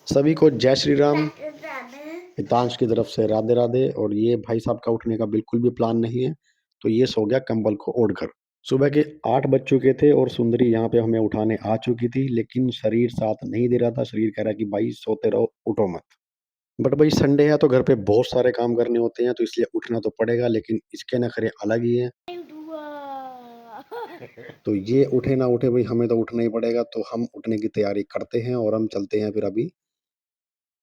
सभी को जय श्री राम। हितांश की तरफ से राधे राधे। और ये भाई साहब का उठने का बिल्कुल भी प्लान नहीं है, तो ये सो गया कंबल को ओढ़कर। सुबह के 8 बज चुके थे और सुंदरी यहाँ पे हमें उठाने आ चुकी थी, लेकिन शरीर साथ नहीं दे रहा था। शरीर कह रहा कि भाई सोते रहो, उठो मत। बट भाई संडे है तो घर पे बहुत सारे काम करने होते हैं, तो इसलिए उठना तो पड़ेगा, लेकिन इसके नखरे अलग ही है। तो ये उठे ना उठे भाई, हमें तो उठना ही पड़ेगा। तो हम उठने की तैयारी करते हैं और हम चलते हैं फिर अभी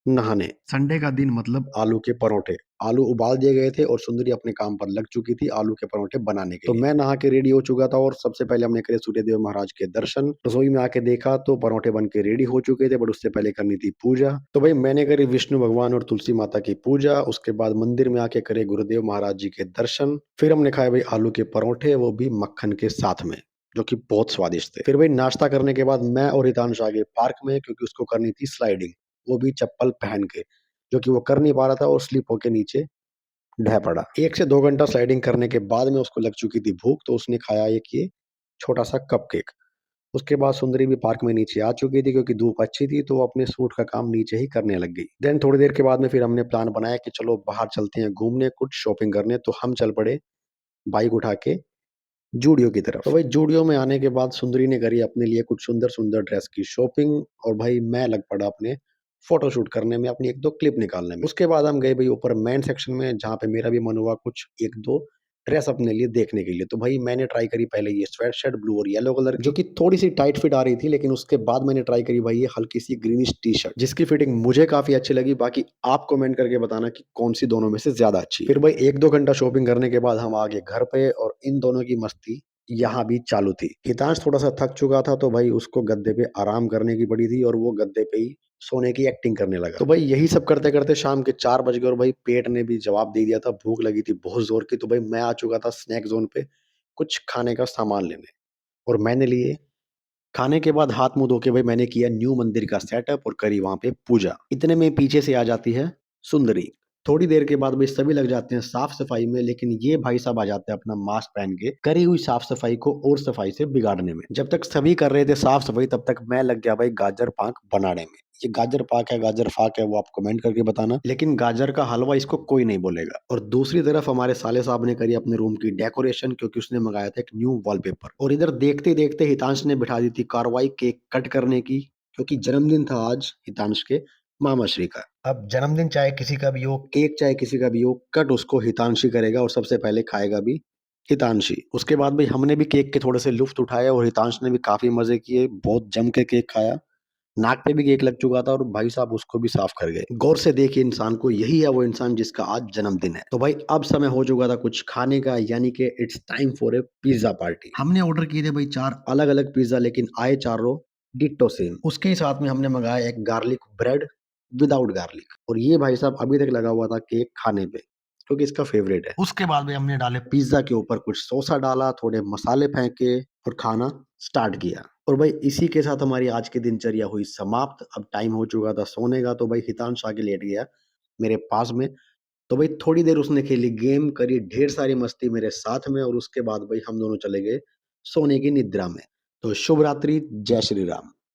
नहाने। संडे का दिन मतलब आलू के परोठे। आलू उबाल दिए गए थे और सुंदरी अपने काम पर लग चुकी थी आलू के परोठे बनाने के लिए। तो मैं नहा के रेडी हो चुका था और सबसे पहले हमने करे सूर्यदेव महाराज के दर्शन। रसोई में आके देखा तो परोठे बन के रेडी हो चुके थे, बट उससे पहले करनी थी पूजा। तो भाई मैंने करी विष्णु भगवान और तुलसी माता की पूजा। उसके बाद मंदिर में आके करे गुरुदेव महाराज जी के दर्शन। फिर हमने खाए भाई आलू के परोठे, वो भी मक्खन के साथ में, जो कि बहुत स्वादिष्ट थे। फिर भाई नाश्ता करने के बाद मैं और हितांश आ गए पार्क में, क्योंकि उसको करनी थी स्लाइडिंग, वो भी चप्पल पहन के, जो कि वो कर नहीं पा रहा था और स्लिप होके नीचे ढह पड़ा। 1 से 2 घंटा स्लाइडिंग करने के बाद में उसको लग चुकी थी भूख, तो उसने खाया एक ये छोटा सा कपकेक। उसके बाद सुंदरी भी पार्क में नीचे आ चुकी थी, क्योंकि धूप अच्छी थी, तो वो अपने सूट का काम नीचे ही करने लग गई। देन थोड़ी देर के बाद में फिर हमने प्लान बनाया कि चलो बाहर चलते हैं घूमने, कुछ शॉपिंग करने। तो हम चल पड़े बाइक उठा के जूडियो की तरफ। तो भाई जूडियो में आने के बाद सुंदरी ने करी अपने लिए कुछ सुंदर सुंदर ड्रेस की शॉपिंग, और भाई मैं लग पड़ा अपने फोटो शूट करने में, अपनी 1-2 क्लिप निकालने में। उसके बाद हम गए भाई ऊपर मेन सेक्शन में, जहाँ पे मेरा भी मन हुआ कुछ 1-2 ड्रेस अपने लिए देखने के लिए। तो भाई मैंने ट्राई करी पहले ये स्वेट शर्ट ब्लू और येलो कलर की, जो कि थोड़ी सी टाइट फिट आ रही थी, लेकिन उसके बाद मैंने ट्राई करी भाई ये हल्की सी ग्रीनिश टी शर्ट, जिसकी फिटिंग मुझे काफी अच्छी लगी। बाकी आप कमेंट करके बताना कि कौन सी दोनों में से ज्यादा अच्छी। फिर भाई 1-2 घंटा शॉपिंग करने के बाद हम आ गए घर पे, और इन दोनों की मस्ती यहाँ भी चालू थी। हितांश थोड़ा सा थक चुका था, तो भाई उसको गद्दे पे आराम करने की पड़ी थी, और वो गद्दे पे ही सोने की एक्टिंग करने लगा। तो भाई यही सब करते करते शाम के 4 बज गए, और भाई पेट ने भी जवाब दे दिया था, भूख लगी थी बहुत जोर की। तो भाई मैं आ चुका था स्नैक जोन पे कुछ खाने का सामान लेने, और मैंने लिए। खाने के बाद हाथ मुंह धो के भाई मैंने किया न्यू मंदिर का सेटअप और करी वहां पे पूजा। इतने में पीछे से आ जाती है सुंदरी। थोड़ी देर के बाद भाई सभी लग जाते हैं साफ सफाई में, लेकिन ये भाई साहब आ जाते हैं अपना मास्क पहन के करी हुई साफ सफाई को और सफाई से बिगाड़ने में। जब तक सभी कर रहे थे साफ सफाई, तब तक मैं लग गया भाई गाजर पाक बनाने में। ये गाजर पाक है गाजर फाक है, वो आप कमेंट करके बताना, लेकिन गाजर का हलवा इसको कोई नहीं बोलेगा। और दूसरी तरफ हमारे साले साहब ने करी अपने रूम की डेकोरेशन, क्योंकि उसने मंगाया था एक न्यू वॉलपेपर। और इधर देखते देखते हितांश ने बिठा दी थी कार्रवाई केक कट करने की, क्योंकि जन्मदिन था आज हितांश के मामा श्री का। अब जन्मदिन चाहे किसी का भी हो, केक चाहे किसी का भी हो, कट उसको हितांशी करेगा, और सबसे पहले खाएगा भी हितांशी। उसके बाद भाई हमने भी केक के थोड़े से लुफ्त उठाए, और हितांश ने भी काफी मजे किए, बहुत जम के केक खाया। नाक पे भी केक लग चुका था, और भाई साहब उसको भी साफ कर गए। गौर से देखिए इंसान को, यही है वो इंसान जिसका आज जन्मदिन है। तो भाई अब समय हो चुका था कुछ खाने का, यानी कि it's time for a pizza party. हमने ऑर्डर किए थे भाई 4 अलग अलग पिज्जा, लेकिन आए चारों डिट्टो सेम। उसके ही साथ में हमने मंगाया एक गार्लिक ब्रेड विदाउट गार्लिक, और ये भाई साहब अभी तक लगा हुआ था केक खाने पे, क्योंकि इसका फेवरेट है। उसके बाद में हमने डाले पिज्जा के ऊपर कुछ सोसा डाला, थोड़े मसाले फेंके और खाना स्टार्ट किया। और भाई इसी के साथ हमारी आज की दिनचर्या हुई समाप्त। अब टाइम हो चुका था सोने का, तो भाई हितांश आके लेट गया मेरे पास में। तो भाई थोड़ी देर उसने खेली गेम, करी ढेर सारी मस्ती मेरे साथ में, और उसके बाद भाई हम दोनों चले गए सोने की निद्रा में। तो शुभ रात्रि, जय श्री राम।